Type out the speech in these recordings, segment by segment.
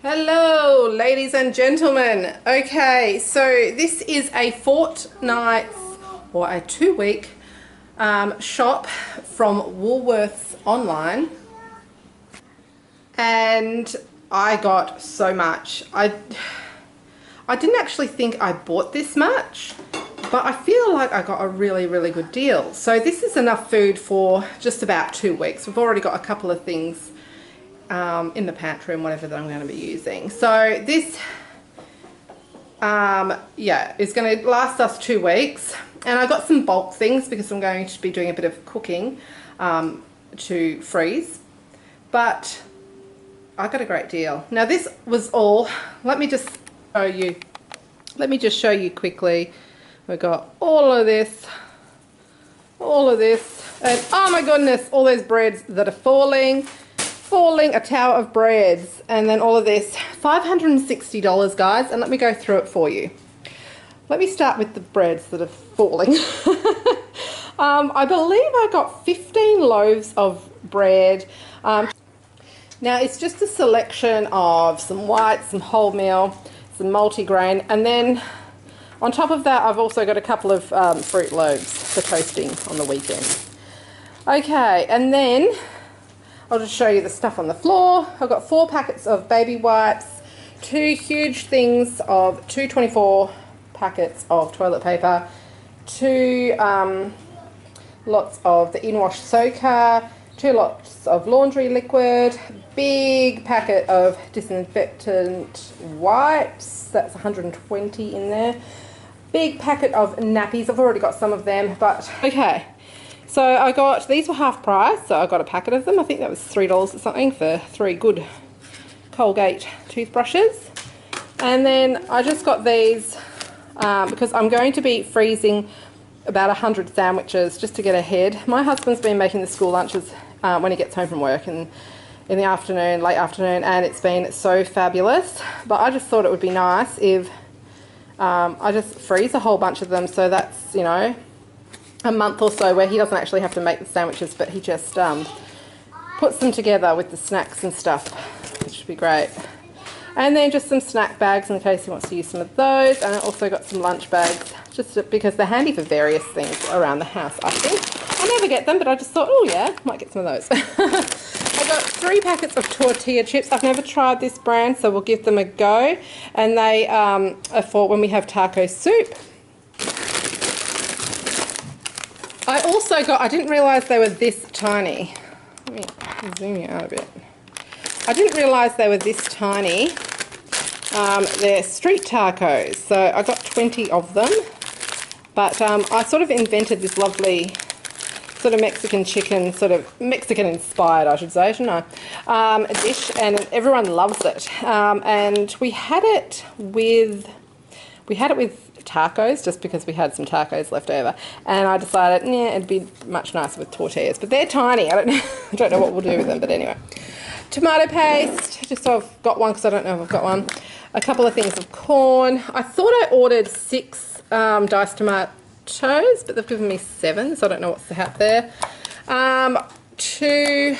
Hello, ladies and gentlemen. Okay, so this is a fortnight or a 2-week shop from Woolworths online, and I got so much. I didn't actually think I bought this much, but I feel like I got a really good deal. So this is enough food for just about 2 weeks. We've already got a couple of things in the pantry and whatever that I'm going to be using. So this yeah, is going to last us 2 weeks, and I got some bulk things because I'm going to be doing a bit of cooking to freeze, but I got a great deal. Now this was all, let me just show you quickly. We got all of this, and oh my goodness, all those breads that are falling, a tower of breads, and then all of this, $560, guys. And let me go through it for you. Let me start with the breads that are falling. I believe I got 15 loaves of bread. Now it's just a selection of some white, some wholemeal, some multigrain, and then on top of that I've also got a couple of fruit loaves for toasting on the weekend. Okay, and then I'll just show you the stuff on the floor. I've got 4 packets of baby wipes, 2 huge things of 224 packets of toilet paper, 2 lots of the in-wash soaker, 2 lots of laundry liquid, big packet of disinfectant wipes, that's 120 in there, big packet of nappies. I've already got some of them, but okay. So I got, these were half price, so I got a packet of them. I think that was $3 or something for 3 good Colgate toothbrushes. And then I just got these because I'm going to be freezing about 100 sandwiches just to get ahead. My husband's been making the school lunches when he gets home from work and in the afternoon, late afternoon, and it's been so fabulous. But I just thought it would be nice if I just freeze a whole bunch of them, so that's, you know, a month or so where he doesn't actually have to make the sandwiches, but he just puts them together with the snacks and stuff, which would be great. And then just some snack bags in case he wants to use some of those, and I also got some lunch bags just because they're handy for various things around the house, I think. I never get them, but I just thought, oh yeah, might get some of those. I got 3 packets of tortilla chips. I've never tried this brand, so we'll give them a go, and they are for when we have taco soup. I also got, I didn't realise they were this tiny. Let me zoom you out a bit. I didn't realise they were this tiny. They're street tacos, so I got 20 of them. But I sort of invented this lovely sort of Mexican chicken, sort of Mexican inspired, I should say, shouldn't I? Dish, and everyone loves it. And we had it with tacos just because we had some tacos left over, and I decided, yeah, it'd be much nicer with tortillas, but they're tiny. I don't know what we'll do with them, but anyway. Tomato paste, just so I've got one because I don't know if I've got one. A couple of things of corn. I thought I ordered 6 diced tomatoes, but they've given me 7, so I don't know what's the hat there. 2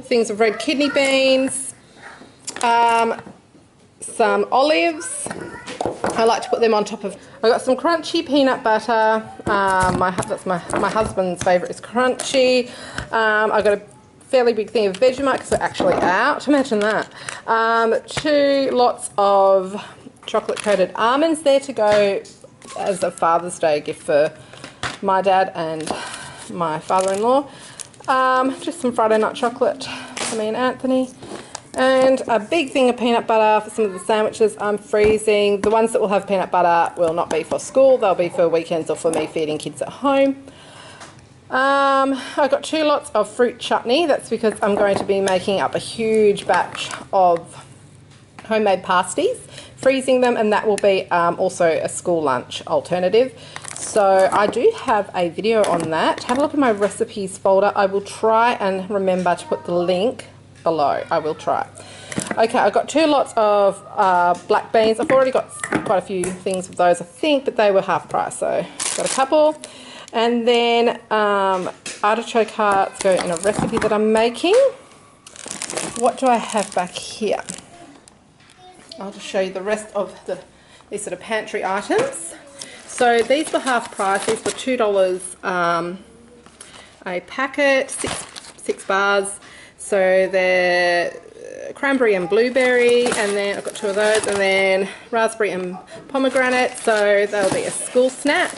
things of red kidney beans, some olives. I like to put them on top of. I got some crunchy peanut butter. That's my husband's favourite is crunchy. I got a fairly big thing of Vegemite because they're actually out. Imagine that. 2 lots of chocolate coated almonds there to go as a Father's Day gift for my dad and my father-in-law. Just some Friday night chocolate for me and Anthony. And a big thing of peanut butter for some of the sandwiches I'm freezing. The ones that will have peanut butter will not be for school. They'll be for weekends or for me feeding kids at home. I got 2 lots of fruit chutney. That's because I'm going to be making up a huge batch of homemade pasties, freezing them, and that will be also a school lunch alternative. So I do have a video on that. Have a look at my recipes folder. I will try and remember to put the link below. I will try. Okay, I've got 2 lots of black beans. I've already got quite a few things of those, I think, but they were half price, so got a couple. And then artichoke hearts go in a recipe that I'm making. What do I have back here? I'll just show you the rest of these sort of pantry items. So these were half price. These were $2 a packet, six bars. So they're cranberry and blueberry, and then I've got 2 of those, and then raspberry and pomegranate. So they'll be a school snack.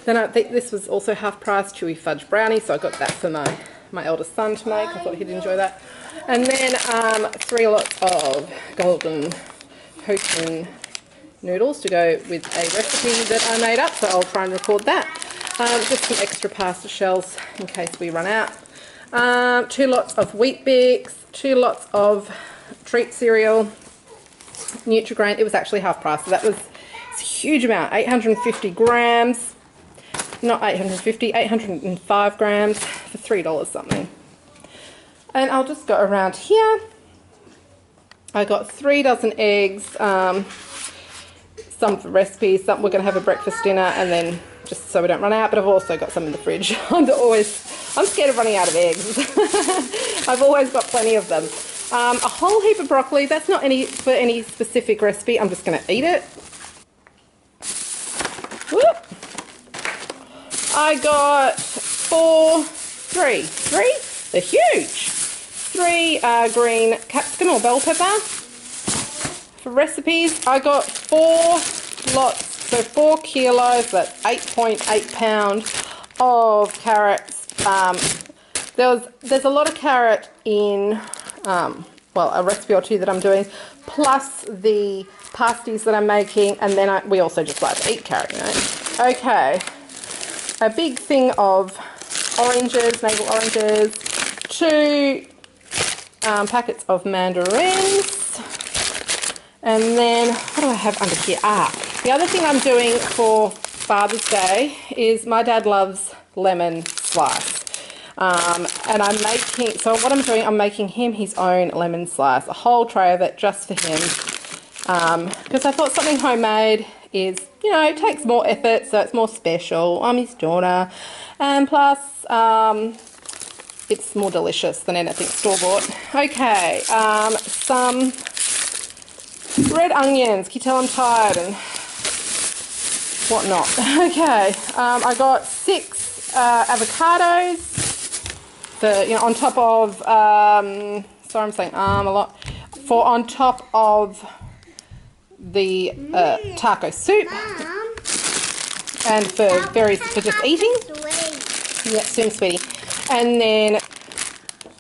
Then I think this was also half price, chewy fudge brownie. So I got that for my eldest son to make. I thought he'd enjoy that. And then 3 lots of golden hoagie noodles to go with a recipe that I made up, so I'll try and record that. Just some extra pasta shells in case we run out. 2 lots of wheat bix, 2 lots of treat cereal, Nutri-Grain. It was actually half price, so that was a huge amount, 850 grams. Not 850, 805 grams for $3 something. And I'll just go around here. I got 3 dozen eggs, some for recipes, some we're going to have a breakfast dinner, and then just so we don't run out, but I've also got some in the fridge. I'm scared of running out of eggs. I've always got plenty of them. A whole heap of broccoli. That's not for any specific recipe. I'm just going to eat it. Whoop. I got 3. They're huge. 3 green capsicum or bell pepper. For recipes, I got 4 lots, so 4 kilos, that's 8.8 pounds of carrots. There's a lot of carrot in, well, a recipe or 2 that I'm doing, plus the pasties that I'm making, and then we also just like to eat carrot, you know. Okay, a big thing of oranges, navel oranges, 2 packets of mandarins. And then, what do I have under here? The other thing I'm doing for Father's Day is my dad loves lemon slice. And I'm making, so what I'm doing, I'm making him his own lemon slice, a whole tray of it just for him. Because I thought something homemade is, you know, it takes more effort, so it's more special. I'm his daughter. And plus, it's more delicious than anything store-bought. Okay, some red onions. Can you tell I'm tired and whatnot? Okay, I got 6 avocados for, you know, on top of, sorry I'm saying a lot, for on top of the taco soup. Mom, and for just eating. Yeah, soon, sweetie. And then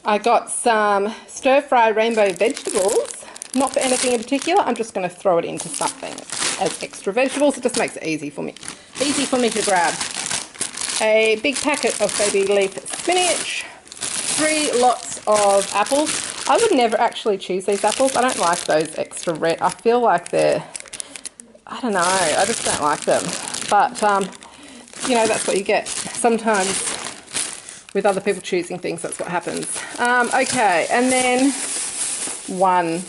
I got some stir-fry rainbow vegetables. Not for anything in particular. I'm just going to throw it into something as extra vegetables. It just makes it easy for me to grab. A big packet of baby leaf spinach. 3 lots of apples. I would never actually choose these apples. I don't like those extra red. I feel like they're, I don't know, I just don't like them. But, you know, that's what you get. Sometimes with other people choosing things, that's what happens. Okay, and then one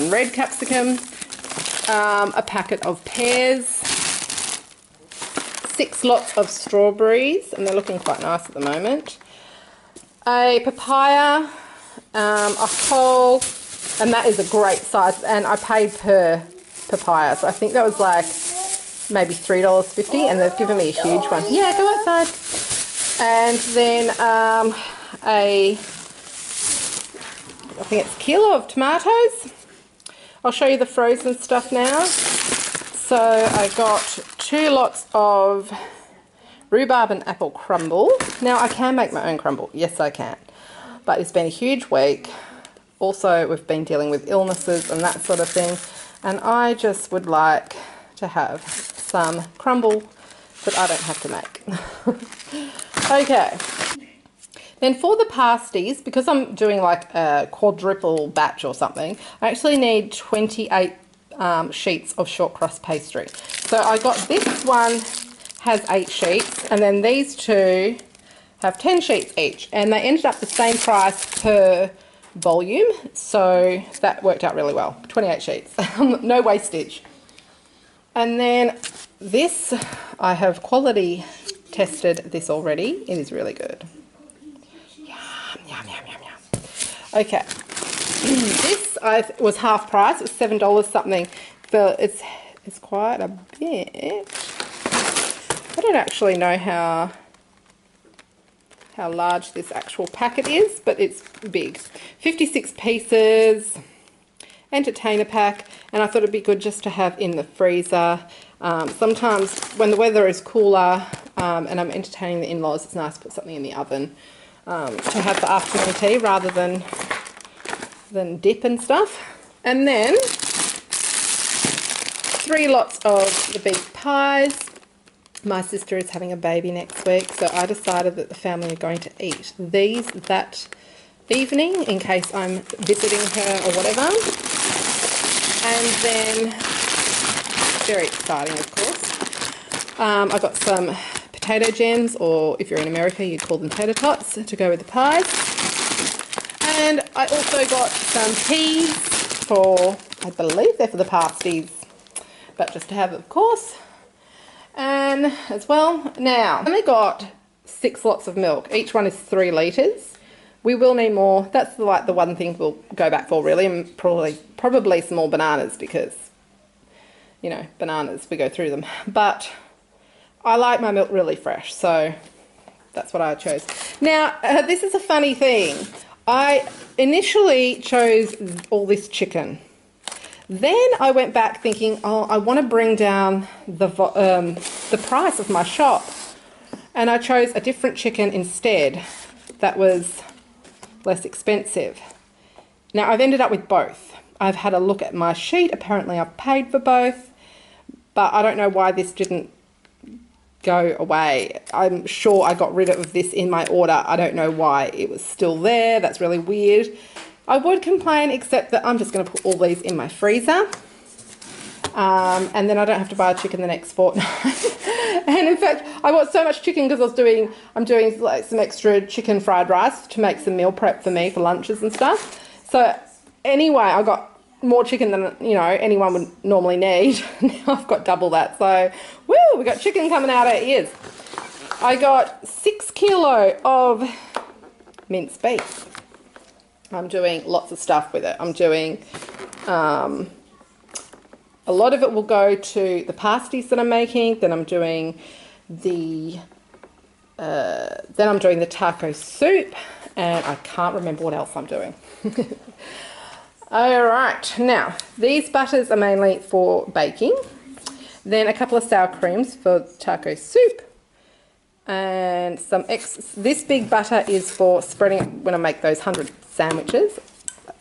red capsicum, a packet of pears, 6 lots of strawberries, and they're looking quite nice at the moment. A papaya, a whole, and that is a great size, and I paid per papaya, so I think that was like maybe $3.50, and they've given me a huge one. Yeah, go outside. And then I think it's a kilo of tomatoes. I'll show you the frozen stuff now. So I got 2 lots of rhubarb and apple crumble. Now I can make my own crumble. Yes, I can. But it's been a huge week. Also, we've been dealing with illnesses and that sort of thing. And I just would like to have some crumble that I don't have to make. Okay. Then for the pasties, because I'm doing like a quadruple batch or something, I actually need 28 sheets of short crust pastry. So I got this one has 8 sheets, and then these 2 have 10 sheets each, and they ended up the same price per volume, so that worked out really well. 28 sheets, no wastage. And then this, I have quality tested this already. It is really good. Yum, yum, yum, yum, yum. Okay, This was half price. It was $7 something. But it's quite a bit. I don't actually know how large this actual packet is, but it's big. 56 pieces, entertainer pack, and I thought it'd be good just to have in the freezer. Sometimes when the weather is cooler and I'm entertaining the in-laws, it's nice to put something in the oven to have for afternoon tea rather than dip and stuff. And then 3 lots of the big pies. My sister is having a baby next week, so I decided that the family are going to eat these that evening in case I'm visiting her or whatever. And then, very exciting of course, I got some potato gems, or if you're in America you call them tater tots, to go with the pies. And I also got some peas for, I believe they're for the pasties, but just to have of course. And as well, now I only got 6 lots of milk. Each one is 3 litres. We will need more. That's like the one thing we'll go back for really, and probably some more bananas because, you know, bananas, we go through them. But I like my milk really fresh, so that's what I chose. Now, this is a funny thing. I initially chose all this chicken. Then I went back thinking, oh, I want to bring down the price of my shop. And I chose a different chicken instead that was less expensive. Now I've ended up with both. I've had a look at my sheet. Apparently I've paid for both, but I don't know why this didn't go away. I'm sure I got rid of this in my order. I don't know why it was still there. That's really weird. I would complain, except that I'm just going to put all these in my freezer. And then I don't have to buy a chicken the next fortnight. And in fact, I bought so much chicken because I'm doing like some extra chicken fried rice to make some meal prep for me for lunches and stuff. So anyway, I got more chicken than, you know, anyone would normally need. Now I've got double that. So, woo, we got chicken coming out our ears. I got 6 kilo of minced beef. I'm doing lots of stuff with it. I'm doing, a lot of it will go to the pasties that I'm making. Then I'm doing the taco soup, and I can't remember what else I'm doing. All right, now these butters are mainly for baking. Then a couple of sour creams for taco soup. And this big butter is for spreading it when I make those 100 sandwiches.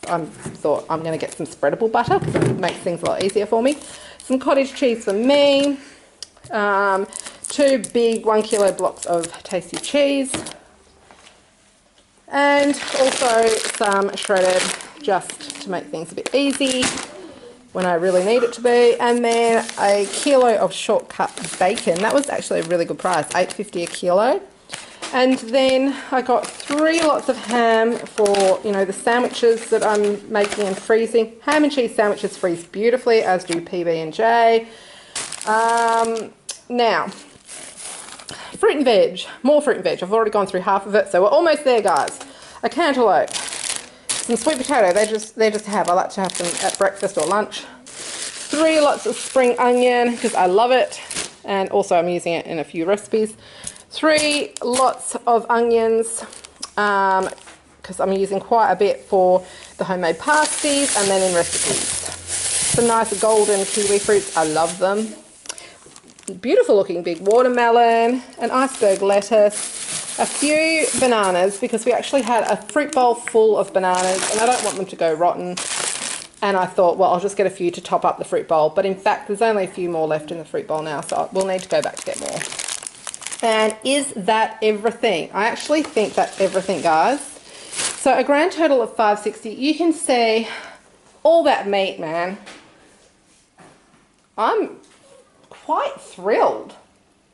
I thought I'm going to get some spreadable butter because it makes things a lot easier for me. Some cottage cheese for me. 2 big 1 kilo blocks of tasty cheese. And also some shredded just to make things a bit easy when I really need it to be. And then a kilo of shortcut bacon. That was actually a really good price, $8.50 a kilo. And then I got 3 lots of ham for, you know, the sandwiches that I'm making and freezing. Ham and cheese sandwiches freeze beautifully, as do PB&J. Now, fruit and veg. More fruit and veg. I've already gone through half of it, so we're almost there, guys. A cantaloupe. Some sweet potato. They're just have. I like to have them at breakfast or lunch. 3 lots of spring onion because I love it, and also I'm using it in a few recipes. 3 lots of onions because I'm using quite a bit for the homemade pasties and then in recipes. Some nice golden kiwi fruits. I love them. Beautiful looking big watermelon, an iceberg lettuce, a few bananas because we actually had a fruit bowl full of bananas and I don't want them to go rotten. And I thought, well, I'll just get a few to top up the fruit bowl. But in fact, there's only a few more left in the fruit bowl now, so we'll need to go back to get more. And is that everything? I actually think that's everything, guys. So a grand total of $5.60. You can see all that meat, man. I'm quite thrilled.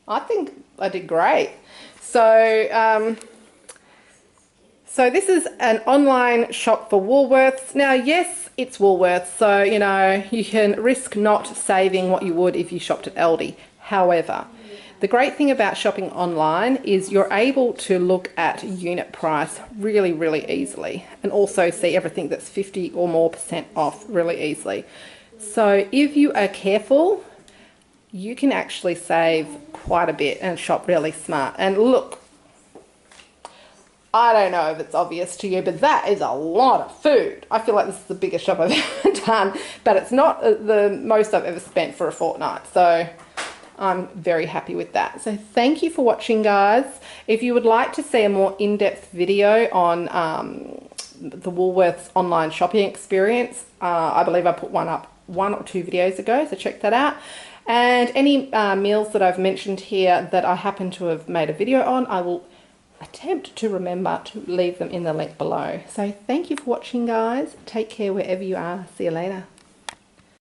I think I did great. So, so this is an online shop for Woolworths. Now, yes, it's Woolworths, so, you know, you can risk not saving what you would if you shopped at Aldi. However, The great thing about shopping online is you're able to look at unit price really, really easily, and also see everything that's 50 or more % off really easily. So if you are careful, you can actually save quite a bit and shop really smart. And look, I don't know if it's obvious to you, but that is a lot of food. I feel like this is the biggest shop I've ever done, but it's not the most I've ever spent for a fortnight. So I'm very happy with that. So thank you for watching, guys. If you would like to see a more in-depth video on the Woolworths online shopping experience, I believe I put one up 1 or 2 videos ago, so check that out. And any meals that I've mentioned here that I happen to have made a video on, I will attempt to remember to leave them in the link below. So thank you for watching, guys. Take care wherever you are. See you later.